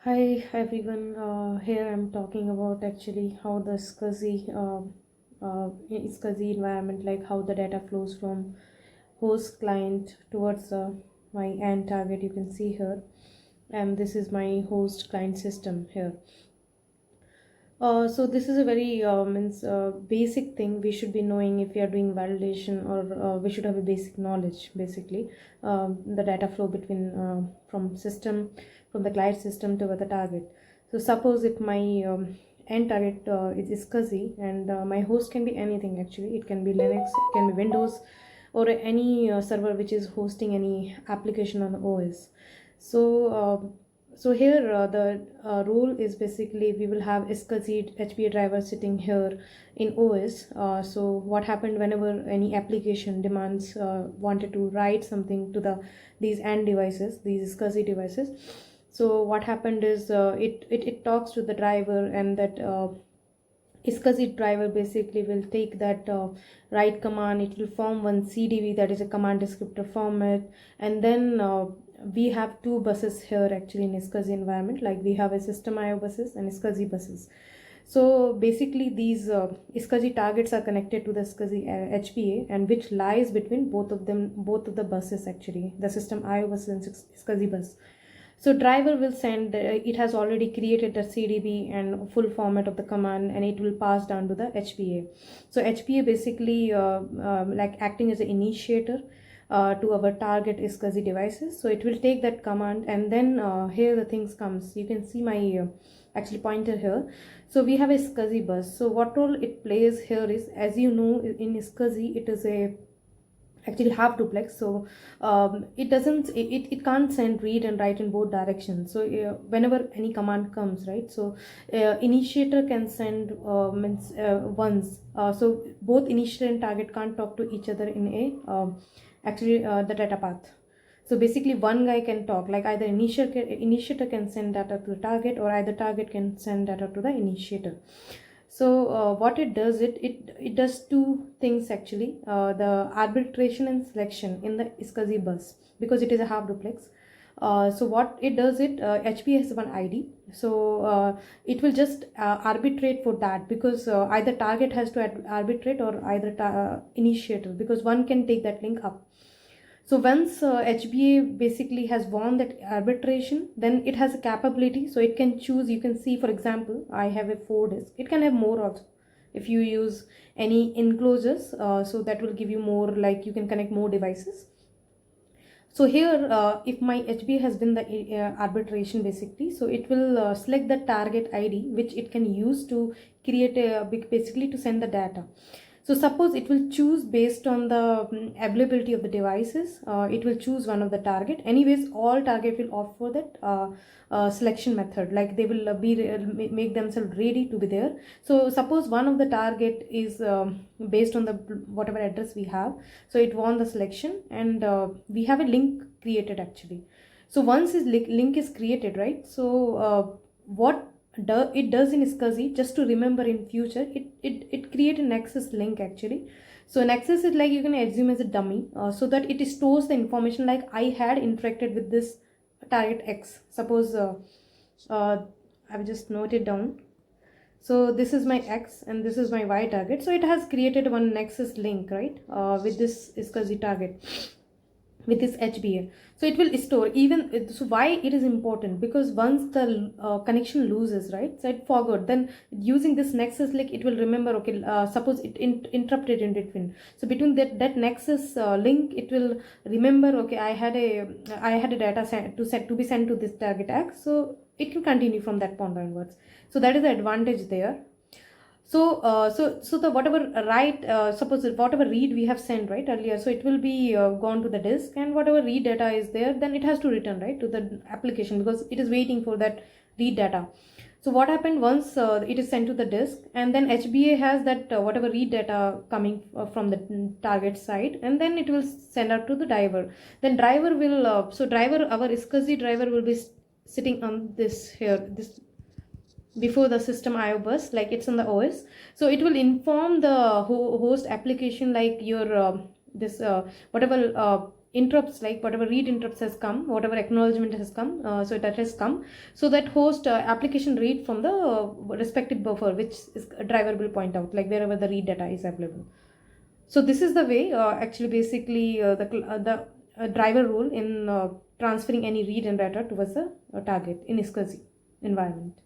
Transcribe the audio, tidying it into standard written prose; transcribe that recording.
Hi everyone. Here I'm talking about actually how the SCSI environment, like how the data flows from host client towards my end target. You can see here, and this is my host client system here. So this is a very basic thing we should be knowing if we are doing validation, or we should have a basic knowledge basically, the data flow between from the client system to the target. So suppose if my end target is SCSI, and my host can be anything actually. It can be Linux, it can be Windows, or any server which is hosting any application on the OS. So here the rule is basically we will have SCSI HBA driver sitting here in OS. So what happened whenever any application demands wanted to write something to these end devices, these SCSI devices. So what happened is it talks to the driver, and that SCSI driver basically will take that write command. It will form one CDV, that is a command descriptor format, and then we have two buses here actually in SCSI environment. Like we have a system IO buses and SCSI buses. So basically these SCSI targets are connected to the SCSI HBA, and which lies between both of the buses actually, the system IO bus and SCSI bus. So driver will send, it has already created the CDB and full format of the command, and it will pass down to the HBA. So HBA basically like acting as an initiator to our target SCSI devices. So it will take that command, and then here the things comes. You can see my actually pointer here. So we have a SCSI bus. So what role it plays here is, as you know, in SCSI it is a actually half duplex. So it can't send read and write in both directions. So whenever any command comes, right, so initiator can send once, so both initiator and target can't talk to each other in a the data path. So basically one guy can talk, like either initiator can send data to the target, or either target can send data to the initiator. So what it does, it does two things actually. The arbitration and selection in the SCSI bus, because it is a half duplex. So what it does, HBA has one ID. So it will just arbitrate for that, because either target has to arbitrate, or either initiator, because one can take that link up. So once HBA basically has won that arbitration, then it has a capability. So it can choose, you can see, for example, I have a 4 disk. It can have more also. If you use any enclosures, so that will give you more, like you can connect more devices. So here, if my HBA has been the arbitration basically, so it will select the target ID, which it can use to create basically to send the data. So suppose it will choose based on the availability of the devices. It will choose one of the target. Anyways, all target will opt for that selection method. Like they will make themselves ready to be there. So suppose one of the target is based on the whatever address we have. So it won the selection, and we have a link created actually. So once this link is created, right? So what it does in SCSI, just to remember in future, it create a nexus link actually. So nexus is like, you can assume as a dummy, so that it stores the information, like I had interacted with this target X. Suppose I will just note it down. So this is my X and this is my Y target. So it has created one nexus link, right, with this SCSI target, with this HBA. So it will store even. So why it is important? Because once the connection loses, right, so it forgot, then using this nexus link, it will remember, okay, suppose it interrupted in between. So between that nexus link, it will remember, okay, I had a data to be sent to this target X. So it can continue from that point onwards. So that is the advantage there. So so the whatever suppose whatever read we have sent right earlier, so it will be gone to the disk, and whatever read data is there, then it has to return right to the application, because it is waiting for that read data. So what happened, once it is sent to the disk, and then HBA has that whatever read data coming from the target side, and then it will send out to the driver. Then driver will our SCSI driver will be sitting on this here, this before the system IO bus, like it's on the OS. So it will inform the host application, like your this whatever interrupts, like whatever read interrupts has come, whatever acknowledgement has come, so that has come, so that host application read from the respective buffer, which is a driver will point out, like wherever the read data is available. So this is the way actually basically the driver role in transferring any read and data towards the target in SCSI environment.